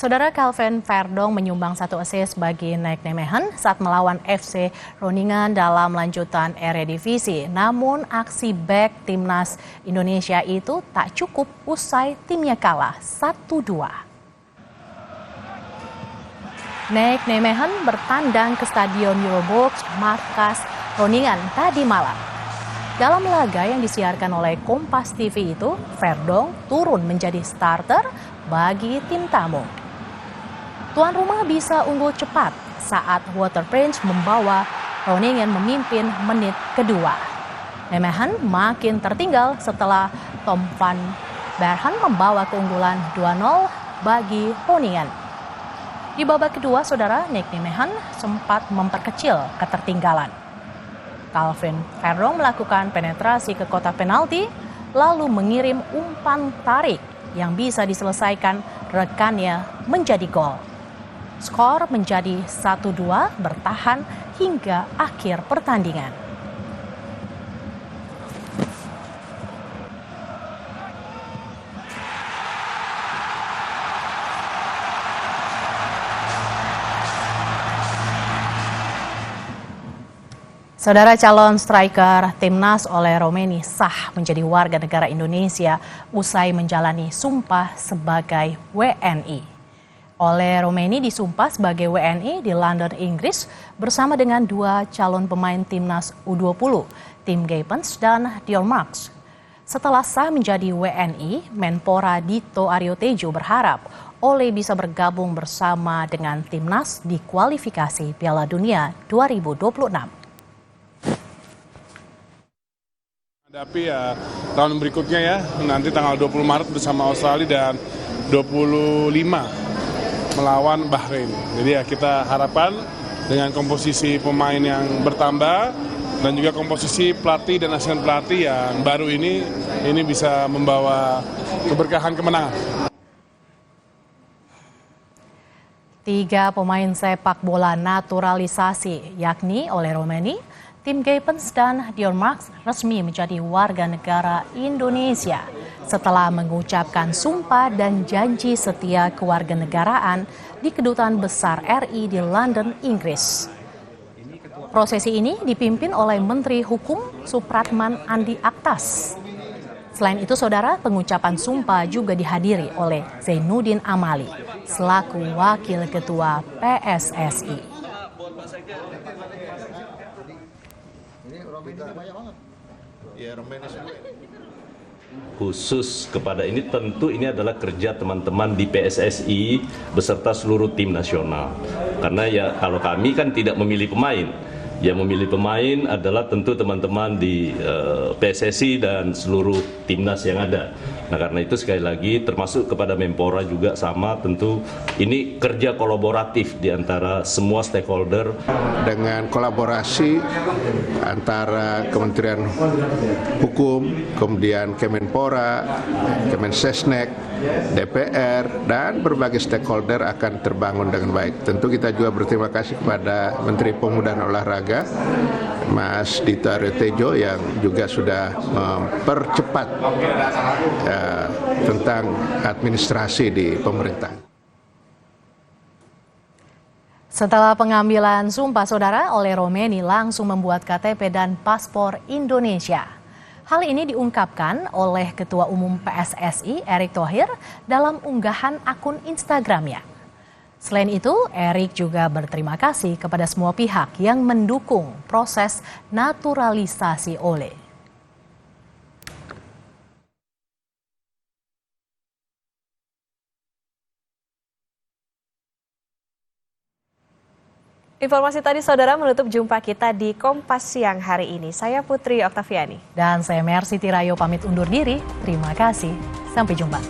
Saudara Calvin Verdong menyumbang 1 assist bagi Nijmegen saat melawan FC Groningen dalam lanjutan Eredivisie. Namun aksi bek timnas Indonesia itu tak cukup usai timnya kalah 1-2. Nijmegen bertandang ke Stadion Euroborg markas Groningen tadi malam. Dalam laga yang disiarkan oleh Kompas TV itu, Verdong turun menjadi starter bagi tim tamu. Tuan rumah bisa unggul cepat saat Waterprince membawa Groningen memimpin menit kedua. Nijmegen makin tertinggal setelah Tom van Bergen membawa keunggulan 2-0 bagi Groningen. Di babak kedua, saudara, Nijmegen sempat memperkecil ketertinggalan. Calvin Verdong melakukan penetrasi ke kotak penalti, lalu mengirim umpan tarik yang bisa diselesaikan rekannya menjadi gol. Skor menjadi 1-2 bertahan hingga akhir pertandingan. Saudara, calon striker timnas Ole Romeni sah menjadi warga negara Indonesia usai menjalani sumpah sebagai WNI. Ole Romeni disumpah sebagai WNI di London, Inggris bersama dengan 2 calon pemain timnas U20, Tim Gaypens dan Dion Marks. Setelah sah menjadi WNI, Menpora Dito Aryo Tejo berharap Ole bisa bergabung bersama dengan timnas di kualifikasi Piala Dunia 2026. Hadapi ya tahun berikutnya ya, nanti tanggal 20 Maret bersama Australia dan 25 melawan Bahrain. Jadi ya kita harapkan dengan komposisi pemain yang bertambah dan juga komposisi pelatih dan asisten pelatih yang baru ini bisa membawa keberkahan kemenangan. 3 pemain sepak bola naturalisasi yakni Ole Romeni, Tim Gaypens dan Dion Marks resmi menjadi warga negara Indonesia setelah mengucapkan sumpah dan janji setia kewarganegaraan di Kedutaan Besar RI di London, Inggris. Prosesi ini dipimpin oleh Menteri Hukum Supratman Andi Aktas. Selain itu, saudara, pengucapan sumpah juga dihadiri oleh Zainuddin Amali selaku Wakil Ketua PSSI. Khusus kepada ini tentu ini adalah kerja teman-teman di PSSI beserta seluruh tim nasional. Karena ya kalau kami kan tidak memilih pemain. Yang memilih pemain adalah tentu teman-teman di PSSI dan seluruh timnas yang ada. Nah karena itu sekali lagi termasuk kepada Menpora juga sama, tentu ini kerja kolaboratif di antara semua stakeholder. Dengan kolaborasi antara Kementerian Hukum, kemudian Kemenpora, Kemensesnek, DPR, dan berbagai stakeholder akan terbangun dengan baik. Tentu kita juga berterima kasih kepada Menteri Pemuda dan Olahraga, Mas Dito Aryo Tejo yang juga sudah mempercepat tentang administrasi di pemerintahan. Setelah pengambilan sumpah, saudara, Ole Romeni langsung membuat KTP dan paspor Indonesia. Hal ini diungkapkan oleh Ketua Umum PSSI Erick Thohir dalam unggahan akun Instagramnya. Selain itu, Erick juga berterima kasih kepada semua pihak yang mendukung proses naturalisasi Ole. Informasi tadi, saudara, menutup jumpa kita di Kompas Siang hari ini. Saya Putri Oktaviani. Dan saya Mercy Tirayo pamit undur diri. Terima kasih. Sampai jumpa.